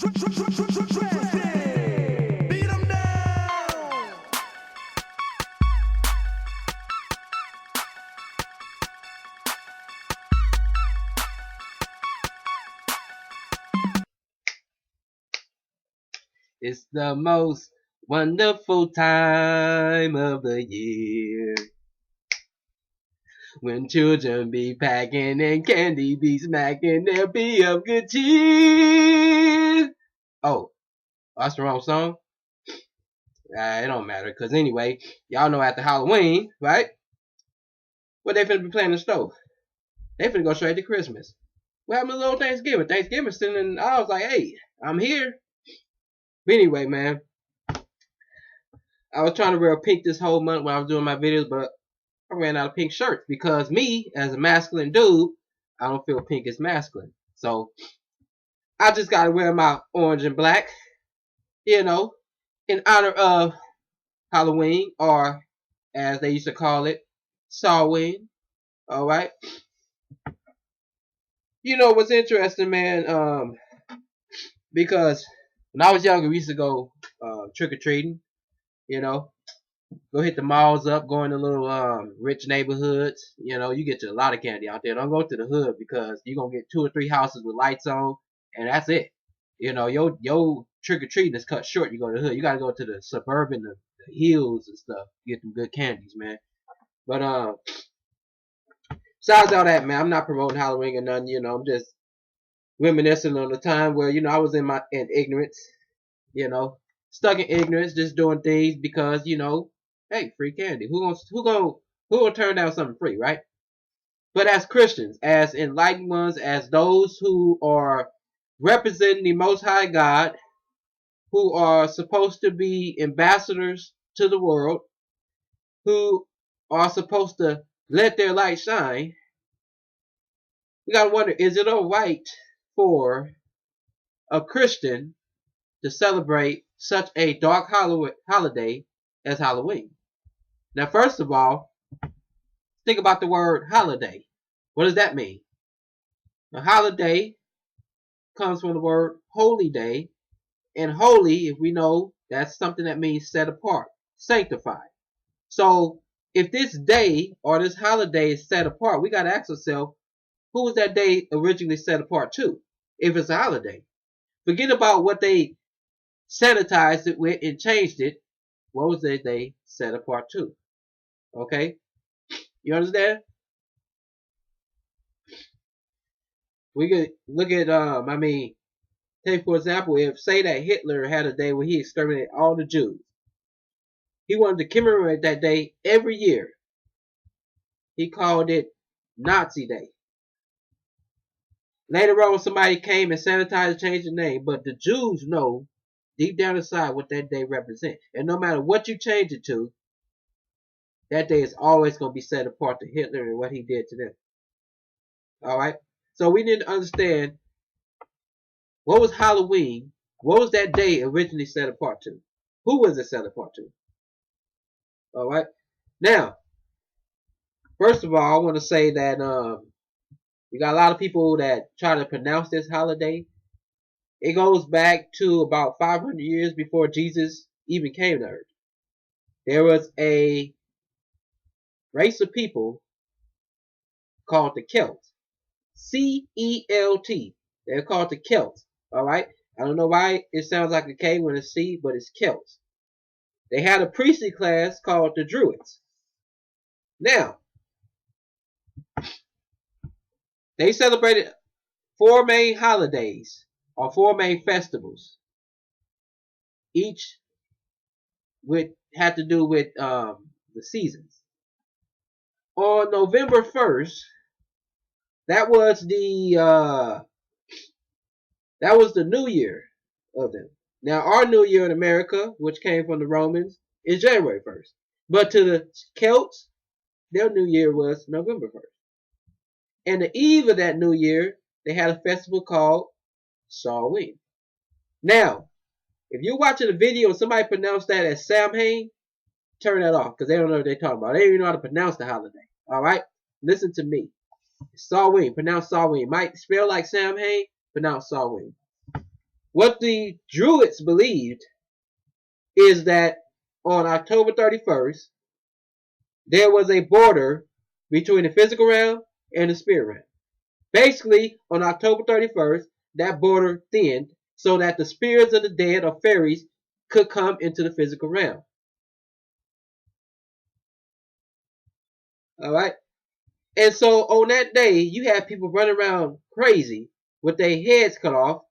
Beat 'em down. It's the most wonderful time of the year, when children be packing and candy be smacking, there'll be a good cheer. Oh, that's the wrong song? It don't matter, cause anyway, y'all know after Halloween, right? What they finna be playing in the stove? They finna go straight to Christmas. What happened to little Thanksgiving? Thanksgiving still in, I was like, hey, I'm here. But anyway, man, I was trying to wear pink this whole month when I was doing my videos, but I ran out of pink shirts because me, as a masculine dude, I don't feel pink is masculine. So I just gotta wear my orange and black, you know, in honor of Halloween, or as they used to call it, Samhain. Alright? You know what's interesting, man? Because when I was younger, we used to go trick-or-treating, you know. Go hit the malls up, go in the little rich neighborhoods. You know, you get to a lot of candy out there. Don't go to the hood because you're gonna get 2 or 3 houses with lights on, and that's it. You know, your trick or treating is cut short. You go to the hood. You gotta go to the suburban, the hills and stuff. Get some good candies, man. But besides all that, man, I'm not promoting Halloween or nothing. You know, I'm just reminiscing on the time where, you know, I was in ignorance. You know, stuck in ignorance, just doing things because, you know, hey, free candy. Who gonna turn down something free, right? But as Christians, as enlightened ones, as those who are representing the Most High God, who are supposed to be ambassadors to the world, who are supposed to let their light shine, we gotta wonder, is it alright for a Christian to celebrate such a dark holiday as Halloween? Now, first of all, think about the word holiday. What does that mean? A holiday comes from the word holy day, and holy, if we know, that's something that means set apart, sanctified. So, if this day or this holiday is set apart, we got to ask ourselves, who was that day originally set apart to? If it's a holiday, forget about what they sanitized it with and changed it. What was that day set apart to? Okay, you understand? We could look at, take for example, if say that Hitler had a day where he exterminated all the Jews. He wanted to commemorate that day every year. He called it Nazi Day. Later on, somebody came and sanitized and changed the name, but the Jews know deep down inside what that day represents. And no matter what you change it to, that day is always going to be set apart to Hitler and what he did to them. Alright? So we need to understand, what was Halloween? What was that day originally set apart to? Who was it set apart to? Alright? Now, first of all, I want to say that you got a lot of people that try to pronounce this holiday. It goes back to about 500 years before Jesus even came to earth. There was a race of people called the Celts. C-E-L-T. They're called the Celts. Alright? I don't know why it sounds like a K when it's C, but it's Celts. They had a priestly class called the Druids. Now, they celebrated 4 main holidays, or 4 main festivals. Each had to do with the seasons. On November 1st, that was the New Year of them. Now, our New Year in America, which came from the Romans, is January 1st. But to the Celts, their New Year was November 1st. And the eve of that New Year, they had a festival called Samhain. Now, if you're watching a video and somebody pronounced that as Samhain, turn that off, because they don't know what they're talking about. They don't even know how to pronounce the holiday. Alright? Listen to me. Samhain. Pronounce Samhain. Might spell like Samhain. Pronounce Samhain. What the Druids believed is that on October 31st, there was a border between the physical realm and the spirit realm. Basically, on October 31st, that border thinned so that the spirits of the dead or fairies could come into the physical realm. Alright? And so on that day, you have people running around crazy with their heads cut off,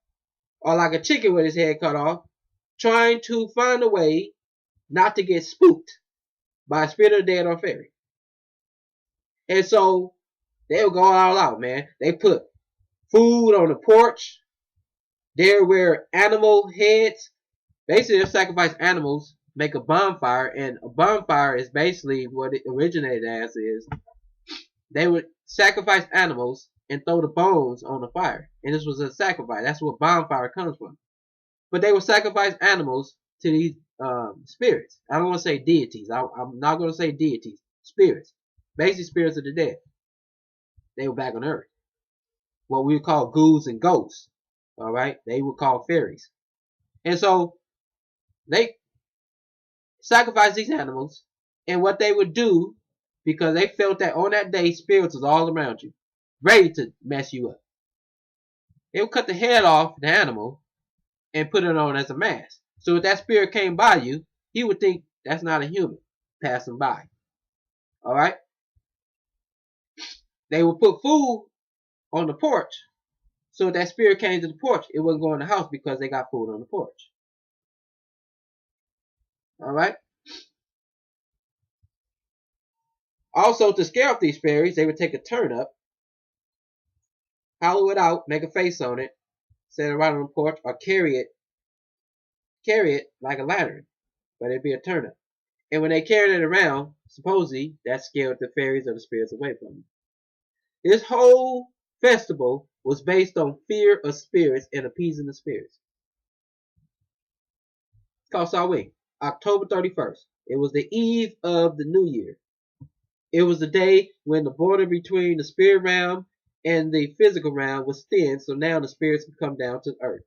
or like a chicken with his head cut off, trying to find a way not to get spooked by a spirit of the dead or fairy. And so they'll go all out, man. They put food on the porch. They'll wear animal heads. Basically, they'll sacrifice animals, make a bonfire, and a bonfire is basically what it originated as is they would sacrifice animals and throw the bones on the fire. And this was a sacrifice. That's where bonfire comes from. But they would sacrifice animals to these spirits. I don't want to say deities. I'm not going to say deities. Spirits. Basically spirits of the dead. They were back on earth. What we would call ghouls and ghosts. Alright? They were called fairies. And so they sacrificed these animals. And what they would do, because they felt that on that day spirits was all around you, ready to mess you up. They would cut the head off the animal and put it on as a mask. So if that spirit came by you, he would think that's not a human passing by. Alright? They would put food on the porch. So if that spirit came to the porch, it wouldn't go in the house because they got food on the porch. Alright? Also, to scare off these fairies, they would take a turnip, hollow it out, make a face on it, set it right on the porch, or carry it like a lantern, but it'd be a turnip. And when they carried it around, supposedly that scared the fairies or the spirits away from them. This whole festival was based on fear of spirits and appeasing the spirits. It's called Samhain, October 31st. It was the eve of the new year. It was the day when the border between the spirit realm and the physical realm was thin, so now the spirits could come down to earth.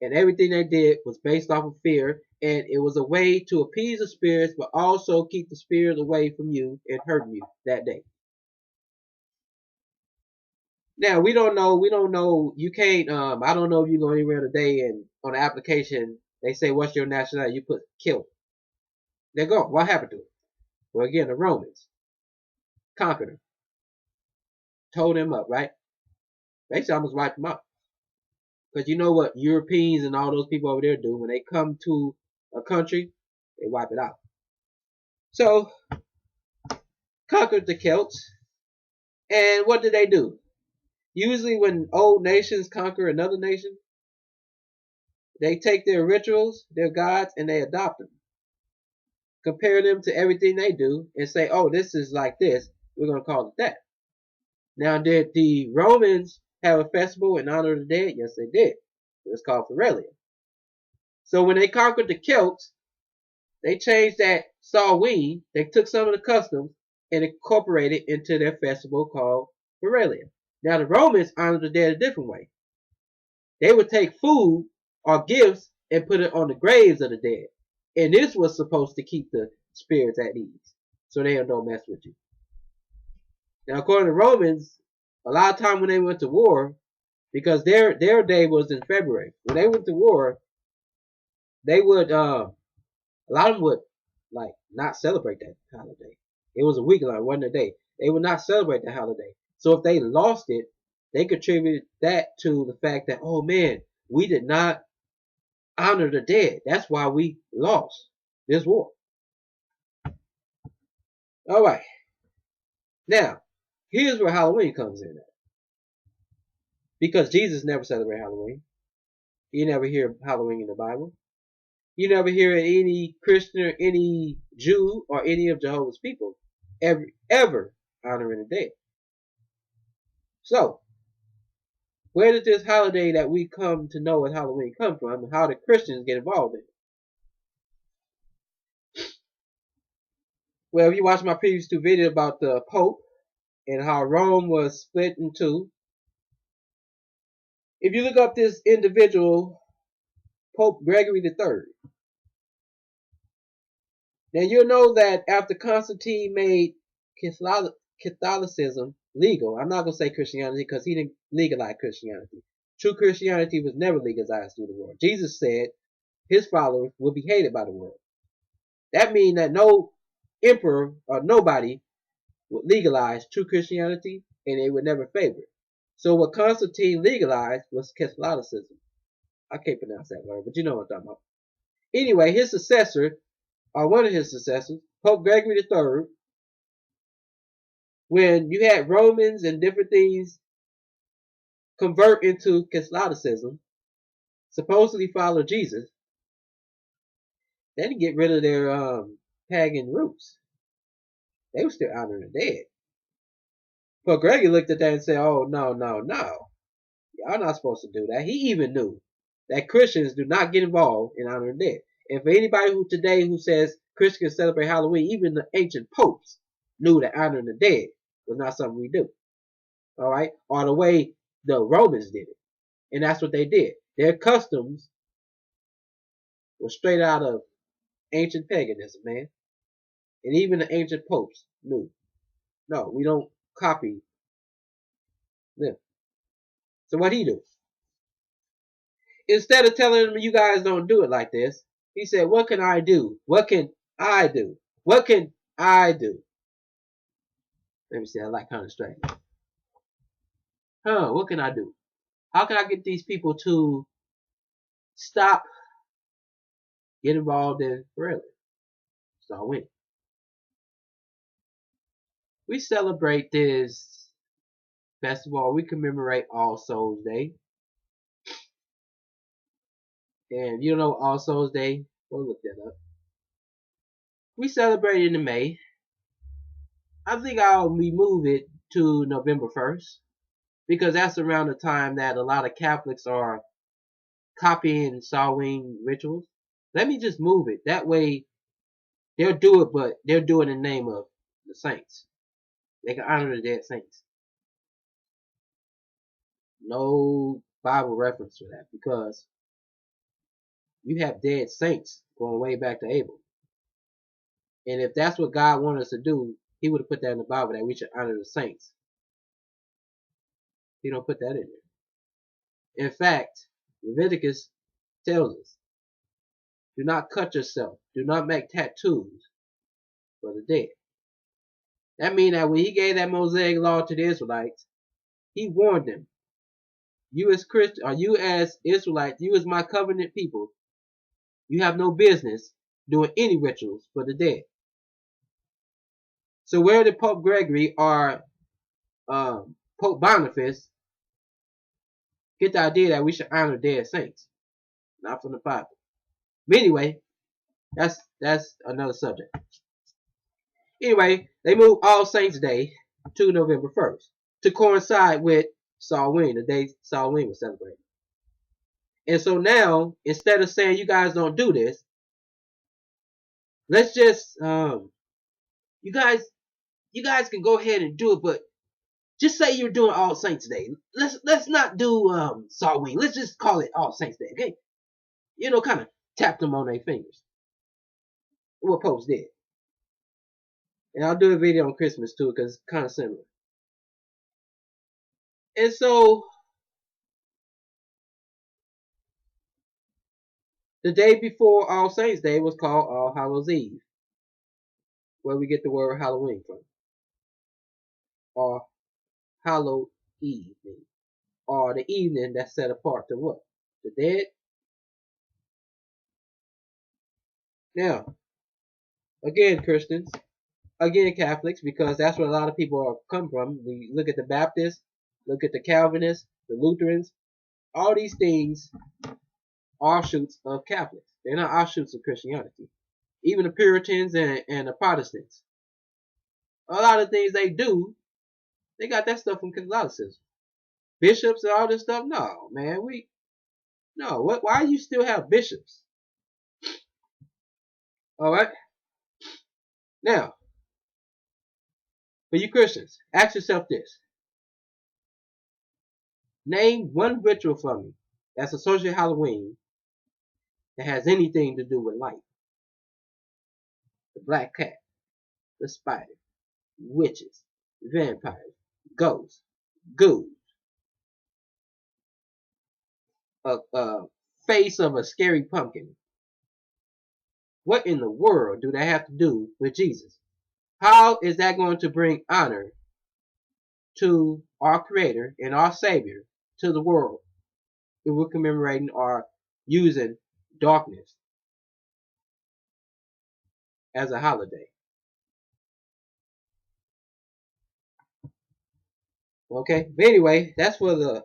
And everything they did was based off of fear, and it was a way to appease the spirits, but also keep the spirits away from you and hurting you that day. Now, we don't know, you can't, I don't know if you go anywhere today and on the application, they say, what's your nationality? You put killed. They're gone. What happened to it? Well, again, the Romans conquered them. Told them up, right? Basically, almost wiped them out. Because you know what Europeans and all those people over there do? When they come to a country, they wipe it out. So, conquered the Celts. And what did they do? Usually when old nations conquer another nation, they take their rituals, their gods, and they adopt them. Compare them to everything they do and say, oh, this is like this. We're going to call it that. Now, did the Romans have a festival in honor of the dead? Yes, they did. It was called Feralia. So when they conquered the Celts, they changed that Samhain. They took some of the customs and incorporated into their festival called Feralia. Now, the Romans honored the dead a different way. They would take food or gifts and put it on the graves of the dead. And this was supposed to keep the spirits at ease, so they don't mess with you. Now, according to Romans, a lot of time when they went to war, because their day was in February. When they went to war, they would a lot of them would like not celebrate that holiday. It was a week long, it wasn't a day. They would not celebrate that holiday. So if they lost it, they contributed that to the fact that, oh man, we did not honor the dead. That's why we lost this war. All right. Now, here's where Halloween comes in at. Because Jesus never celebrated Halloween. You never hear Halloween in the Bible. You never hear any Christian or any Jew or any of Jehovah's people ever honoring the dead. So, where did this holiday that we come to know as Halloween come from, and how did Christians get involved in it? Well, if you watch my previous two videos about the Pope and how Rome was split in two, if you look up this individual Pope Gregory III. Now you'll know that after Constantine made Catholicism legal, I'm not going to say Christianity because he didn't legalize Christianity. True Christianity was never legalized through the world. Jesus said his followers will be hated by the world. That means that no emperor or nobody would legalize true Christianity and they would never favor it. So what Constantine legalized was Catholicism. I can't pronounce that word, but you know what I'm talking about. Anyway, his successor, or one of his successors, Pope Gregory III, when you had Romans and different things convert into Catholicism, supposedly follow Jesus, they didn't get rid of their pagan roots. They were still honoring the dead. But Gregory looked at that and said, oh, no, no, no. Y'all not supposed to do that. He even knew that Christians do not get involved in honoring the dead. And for anybody who today who says Christians celebrate Halloween, even the ancient popes knew that honoring the dead was not something we do. All right? Or the way the Romans did it. And that's what they did. Their customs were straight out of ancient paganism, man. And even the ancient popes knew. No, we don't copy them. So what he do? Instead of telling them you guys don't do it like this, he said, what can I do? What can I do? What can I do? Let me see, I like kind of straight. What can I do? How can I get these people to stop, get involved in really? Start winning. We celebrate this festival. We commemorate All Souls Day. And you know All Souls Day? We'll look that up. We celebrate it in May. I think I'll remove it to November 1st. Because that's around the time that a lot of Catholics are copying Samhain rituals. Let me just move it. That way, they'll do it, but they'll do it in the name of the saints. They can honor the dead saints. No Bible reference for that because you have dead saints going way back to Abel. And if that's what God wanted us to do, he would have put that in the Bible that we should honor the saints. He don't put that in there. In fact, Leviticus tells us, do not cut yourself. Do not make tattoos for the dead. That means that when he gave that Mosaic law to the Israelites, he warned them. You as Christian, or you as Israelites, you as my covenant people, you have no business doing any rituals for the dead. So where did Pope Gregory or Pope Boniface get the idea that we should honor dead saints? Not from the Bible. But anyway, that's another subject. Anyway, they moved All Saints Day to November 1st to coincide with Samhain, the day Samhain was celebrated. And so now, instead of saying you guys don't do this, let's just you guys can go ahead and do it, but just say you're doing All Saints Day. Let's not do Samhain. Let's just call it All Saints Day, okay? You know, kind of tap them on their fingers. What popes did. And I'll do a video on Christmas too, because it's kind of similar. And so, the day before All Saints Day was called All Hallows Eve, where we get the word Halloween from. Or Hallowed Evening. Or the evening that's set apart to what? The dead? Now, again, Christians, again, Catholics, because that's where a lot of people are come from. We look at the Baptists, look at the Calvinists, the Lutherans. All these things are offshoots of Catholics. They're not offshoots of Christianity. Even the Puritans and the Protestants. A lot of things they do, they got that stuff from Catholicism. Bishops and all this stuff? No, man. Why do you still have bishops? Alright? Now, for you Christians, ask yourself this. Name one ritual for me that's associated with Halloween that has anything to do with light. The black cat, the spider, witches, vampires, ghosts, ghouls, a face of a scary pumpkin. What in the world do that have to do with Jesus? How is that going to bring honor to our Creator and our Savior to the world if we're commemorating or using darkness as a holiday? Okay, but anyway, that's for the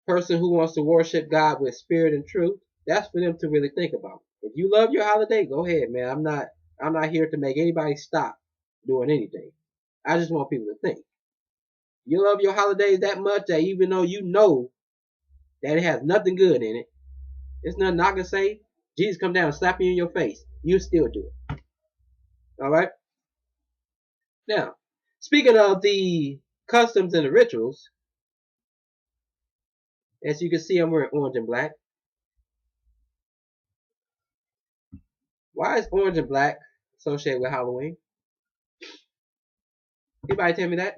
person who wants to worship God with spirit and truth. That's for them to really think about. If you love your holiday, go ahead, man. I'm not here to make anybody stop doing anything. I just want people to think. You love your holidays that much that even though you know that it has nothing good in it, there's nothing I can say. Jesus come down and slap you in your face. You still do it. Alright? Now, speaking of the customs and the rituals, as you can see, I'm wearing orange and black. Why is orange and black associated with Halloween? Anybody tell me that?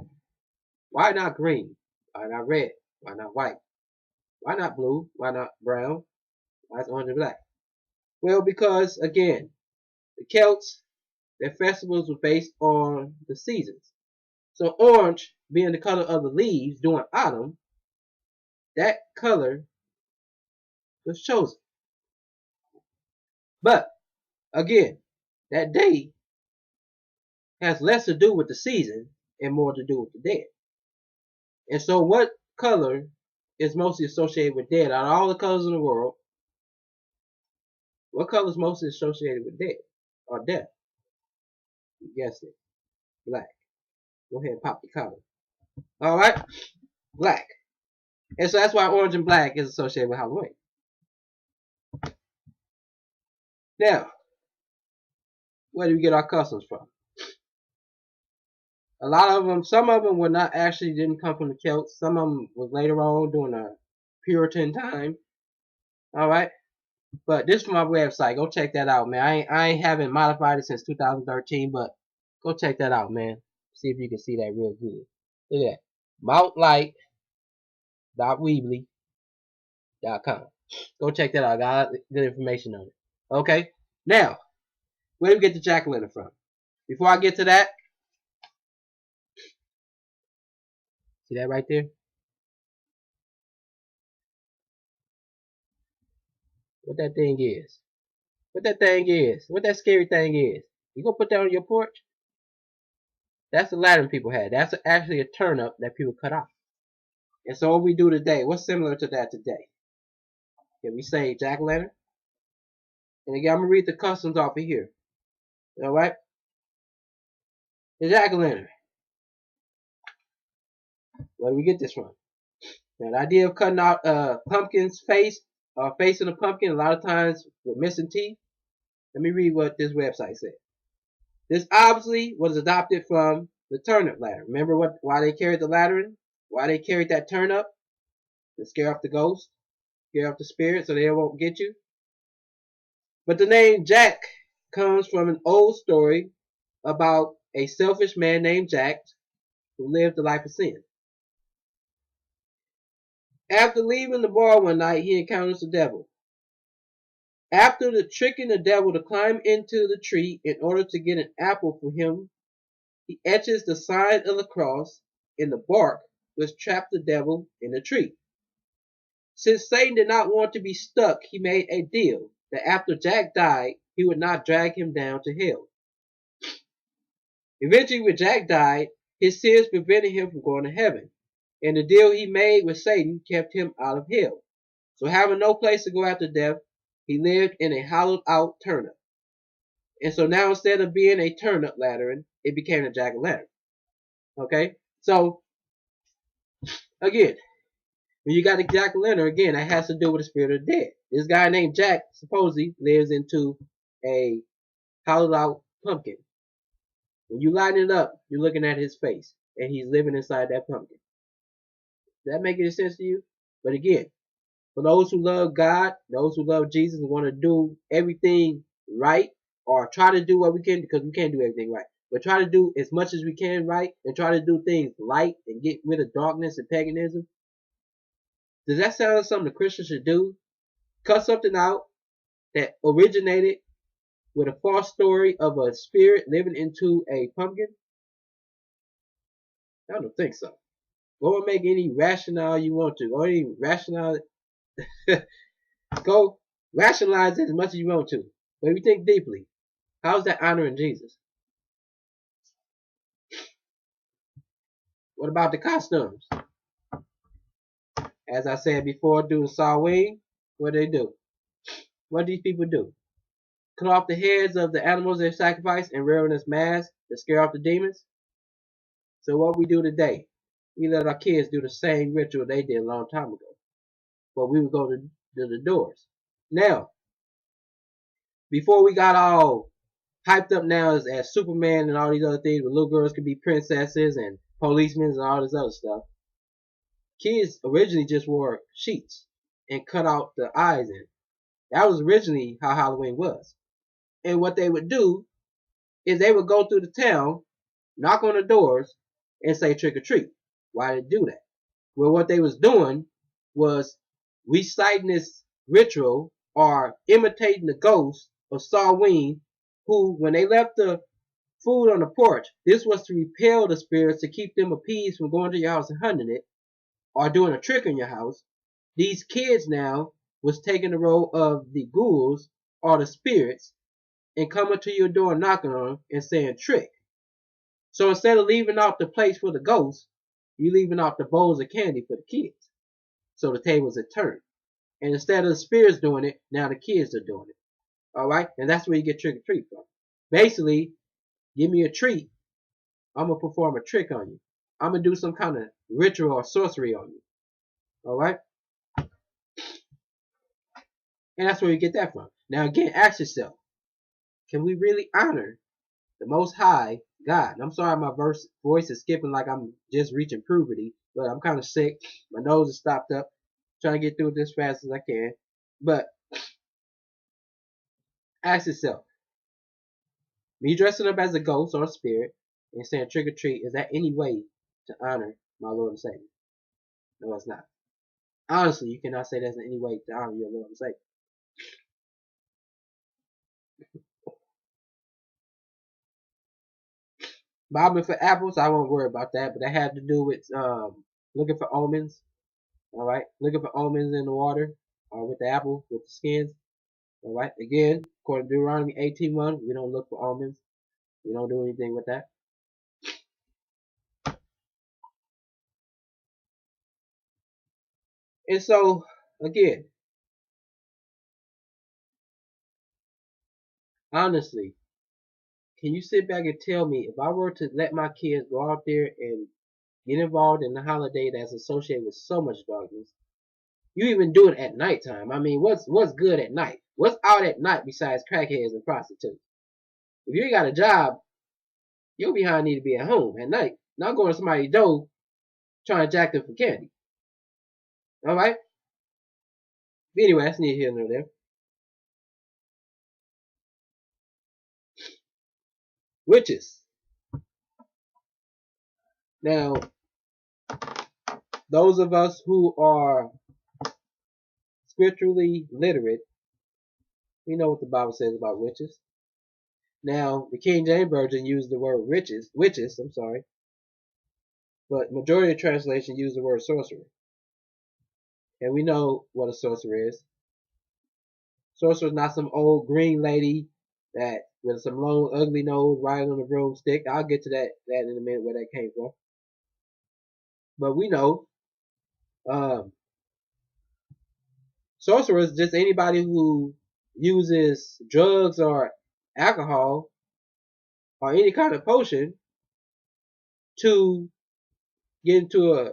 Why not green? Why not red? Why not white? Why not blue? Why not brown? Why is orange and black? Well, because again, the Celts, their festivals were based on the seasons. So orange being the color of the leaves during autumn, that color was chosen. But again, that day has less to do with the season and more to do with the dead. And so what color is mostly associated with dead? Out of all the colors in the world, what color is mostly associated with dead or death? You guessed it. Black. Go ahead and pop the color. Alright? Black. And so that's why orange and black is associated with Halloween. Now, where do we get our customs from? A lot of them, some of them were not actually didn't come from the Celts. Some of them was later on during the Puritan time. Alright? But this is from my website. Go check that out, man. I ain't haven't modified it since 2013, but go check that out, man. See if you can see that real good. Look at that. Mountlight.weebly.com. Go check that out. I got good information on it. Okay? Now, where do we get the jack-o'-lantern from? Before I get to that, see that right there? What that thing is. What that thing is. What that scary thing is. You gonna put that on your porch? That's the lantern people had. That's actually a turnip that people cut off. And so what we do today, what's similar to that today? Can we say jack-o'-lantern? And again, I'm going to read the customs off of here. Alright? The jack-o'-lantern. Where do we get this from? Now, the idea of cutting out a pumpkin's face, or facing a pumpkin, a lot of times with missing teeth. Let me read what this website said. This obviously was adopted from the turnip lantern. Remember why they carried the lantern? Why they carried that turnip? To scare off the ghost, scare off the spirit so they won't get you. But the name Jack comes from an old story about a selfish man named Jack who lived a life of sin. After leaving the bar one night, he encounters the devil. After tricking the devil to climb into the tree in order to get an apple for him, he etches the sign of the cross in the bark which trapped the devil in the tree. Since Satan did not want to be stuck, he made a deal that after Jack died, he would not drag him down to hell. Eventually, when Jack died, his sins prevented him from going to heaven, and the deal he made with Satan kept him out of hell. So having no place to go after death, he lived in a hollowed out turnip. And so now instead of being a turnip lantern, it became a jack-o'-lantern. Okay? So, again, when you got a jack-o'-lantern, again, that has to do with the spirit of the dead. This guy named Jack supposedly lives into a hollowed out pumpkin. When you light it up, you're looking at his face, and he's living inside that pumpkin. Does that make any sense to you? But again, For those who love God, those who love Jesus and want to do everything right, or try to do what we can, because we can't do everything right, but try to do as much as we can right, and try to do things light and get rid of darkness and paganism. Does that sound like something the Christians should do? Cut something out that originated with a false story of a spirit living into a pumpkin? I don't think so. Go and make any rationale you want to. Go any rationale. Go rationalize it as much as you want to. But if you think deeply, how's that honoring Jesus? What about the costumes? As I said before, doing Halloween, what do they do? What do these people do? Cut off the heads of the animals they sacrifice and wear them as masks to scare off the demons? So what we do today, we let our kids do the same ritual they did a long time ago. But we would go to the doors. Now, before we got all hyped up now as Superman and all these other things, where little girls could be princesses and policemen and all this other stuff, kids originally just wore sheets and cut out the eyes in. That was originally how Halloween was. And what they would do is they would go through the town, knock on the doors, and say trick or treat. Why did they do that? Well, what they was doing was reciting this ritual or imitating the ghost of Samhain, who, when they left the food on the porch, this was to repel the spirits to keep them appeased from going to your house and hunting it or doing a trick in your house. These kids now was taking the role of the ghouls or the spirits and coming to your door, knocking on them and saying trick. So instead of leaving out the plates for the ghosts, you leaving out the bowls of candy for the kids. So the tables are turned. And instead of the spirits doing it, now the kids are doing it. Alright? And that's where you get trick or treat from. Basically, give me a treat, I'm going to perform a trick on you. I'm going to do some kind of ritual or sorcery on you. Alright? And that's where you get that from. Now again, ask yourself, can we really honor the Most High God? And I'm sorry my voice is skipping like I'm just reaching puberty, but I'm kind of sick. My nose is stopped up. Trying to get through it as fast as I can. But ask yourself, me dressing up as a ghost or a spirit and saying trick or treat, is that any way to honor my Lord and Savior? No, it's not. Honestly, you cannot say that's in any way to honor your Lord and Savior. Bobbing for apples, I won't worry about that, but that had to do with looking for omens. Alright, looking for omens in the water, or with the apple, with the skins. Alright, again, according to Deuteronomy 18:1, we don't look for omens. We don't do anything with that. And so, again, honestly, can you sit back and tell me, if I were to let my kids go out there and get involved in the holiday that's associated with so much darkness, you even do it at nighttime. I mean, what's good at night? What's out at night besides crackheads and prostitutes? If you ain't got a job, your behind need to be at home at night, not going to somebody's door trying to jack them for candy. Alright? Anyway, that's neither here nor there. Witches. Now, those of us who are spiritually literate, we know what the Bible says about witches. Now, the King James Version used the word witches, but majority of translation use the word sorcerer. And we know what a sorcerer is. Sorcerer is not some old green lady that with some long ugly nose riding on a broomstick. I'll get to that in a minute where that came from. But we know sorcerer is just anybody who uses drugs or alcohol or any kind of potion to get into a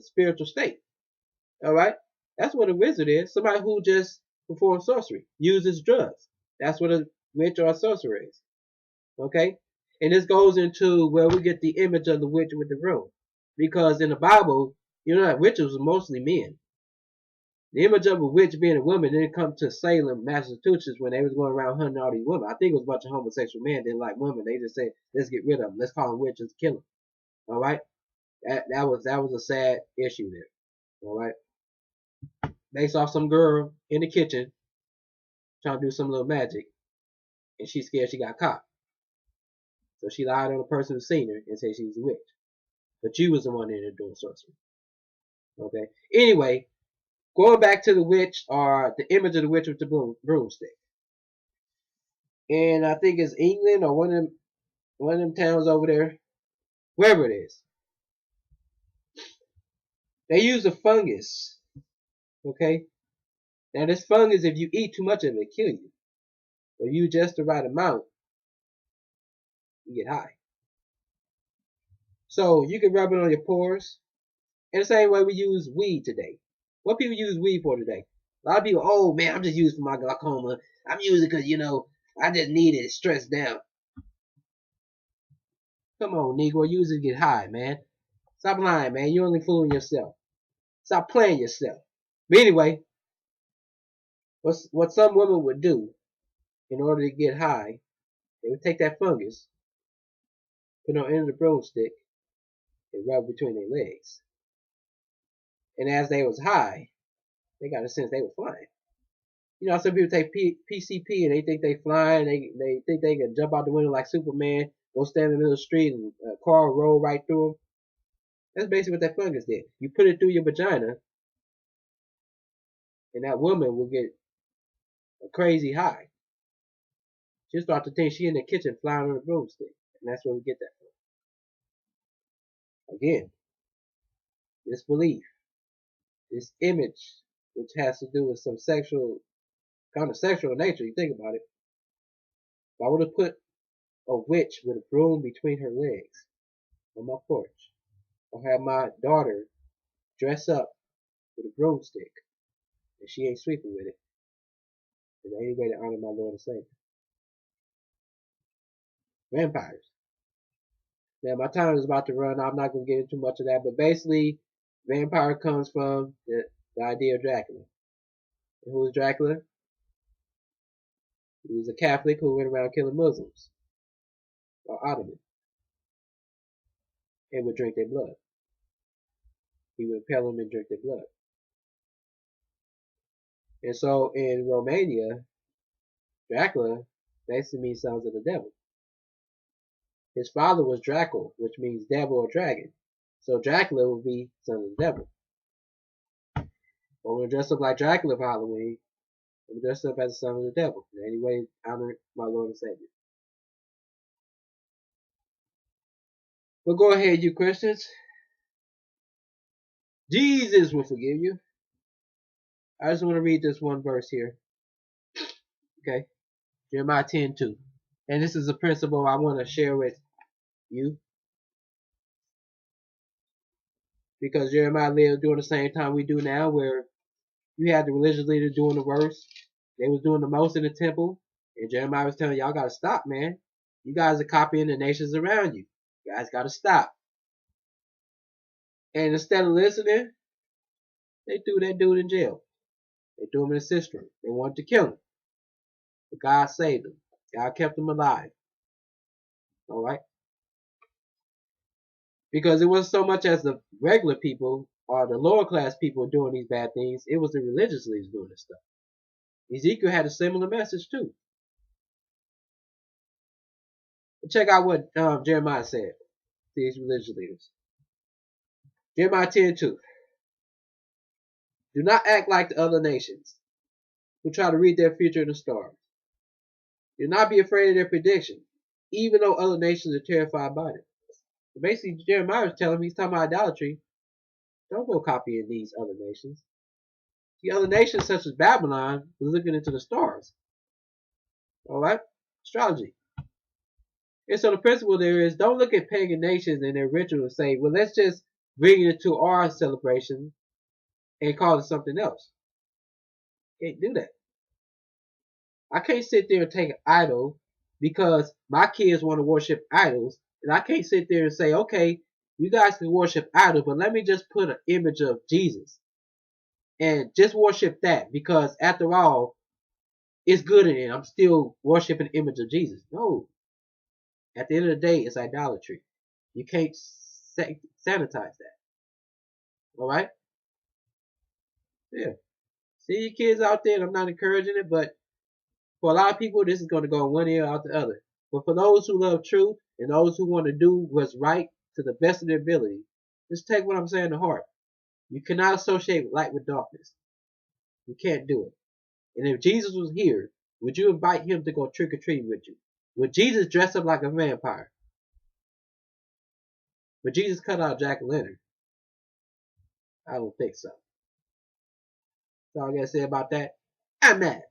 spiritual state. Alright? That's what a wizard is. Somebody who just performs sorcery, uses drugs. That's what a witch or a sorcerer is. Okay? And this goes into where we get the image of the witch with the broom. Because in the Bible, you know that witches were mostly men. The image of a witch being a woman didn't come to Salem, Massachusetts when they was going around hunting all these women. I think it was a bunch of homosexual men didn't like women. They just said, let's get rid of them. Let's call them witches, kill them. All right. That was a sad issue there. All right. They saw some girl in the kitchen trying to do some little magic, and she's scared she got caught. So she lied on the person who seen her and said she was a witch. But you was the one in there doing sorcery. Okay. Anyway, going back to the witch, or the image of the witch with the broomstick. And I think it's England or one of them towns over there, wherever it is. They use a fungus. Okay. Now this fungus, if you eat too much of it, it'll kill you. But you just the right amount, you get high. So you can rub it on your pores. In the same way we use weed today. What people use weed for today? A lot of people, oh man, I'm just using for my glaucoma. I'm using because, I just need it stressed down. Come on, Negro, use it to get high, man. Stop lying, man. You're only fooling yourself. Stop playing yourself. But anyway, what some women would do in order to get high, they would take that fungus, put it on the end of the broomstick, and rub it between their legs. And as they was high, they got a sense they were flying. Some people take PCP and they think they flying. They think they can jump out the window like Superman, go stand in the middle of the street and a car will roll right through them. That's basically what that fungus did. You put it through your vagina, and that woman will get a crazy high. She'll start to think she in the kitchen flying on a broomstick. And that's where we get that from. Again, this belief, this image, which has to do with some kind of sexual nature, you think about it. If I would have put a witch with a broom between her legs on my porch, or have my daughter dress up with a broomstick, and she ain't sweeping with it, is the only way to honor my Lord and Savior. Vampires. Now my time is about to run. I'm not going to get into much of that, but basically, vampire comes from the idea of Dracula. And who was Dracula? He was a Catholic who went around killing Muslims, or Ottoman, and would drink their blood. He would impale them and drink their blood. And so in Romania, Dracula basically means sons of the devil. His father was Draco, which means devil or dragon. So Dracula would be son of the devil. But we're going to dress up like Dracula for Halloween. We're dressed up as the son of the devil. In any way, honor my Lord and Savior. But go ahead, you Christians. Jesus will forgive you. I just want to read this one verse here. Okay. Jeremiah 10:2. And this is a principle I want to share with you. Because Jeremiah lived during the same time we do now, where you had the religious leaders doing the worst. They was doing the most in the temple. And Jeremiah was telling y'all got to stop, man. You guys are copying the nations around you. You guys got to stop. And instead of listening, they threw that dude in jail. They threw him in a cistern. They wanted to kill him. But God saved him. God kept him alive. Alright? Because it wasn't so much as the regular people or the lower class people doing these bad things. It was the religious leaders doing this stuff. Ezekiel had a similar message too. But check out what Jeremiah said to these religious leaders. Jeremiah 10:2. Do not act like the other nations who try to read their future in the stars. Do not be afraid of their prediction, even though other nations are terrified by it. So basically, Jeremiah was telling me, he's talking about idolatry. Don't go copying these other nations. The other nations, such as Babylon, was looking into the stars. Alright? Astrology. And so the principle there is, don't look at pagan nations and their rituals and say, well, let's just bring it into our celebration and call it something else. Can't do that. I can't sit there and take an idol because my kids want to worship idols, and I can't sit there and say, okay, you guys can worship idols, but let me just put an image of Jesus. and just worship that, because after all, it's good in it. I'm still worshiping the image of Jesus. No, at the end of the day, it's idolatry. You can't sanitize that. All right? Yeah. See you kids out there, and I'm not encouraging it, but for a lot of people, this is going to go one ear out the other. But for those who love truth and those who want to do what's right to the best of their ability, just take what I'm saying to heart. You cannot associate light with darkness. You can't do it. And if Jesus was here, would you invite him to go trick or treating with you? Would Jesus dress up like a vampire? Would Jesus cut out jack-o'-lantern? I don't think so. That's all I gotta say about that. I'm mad.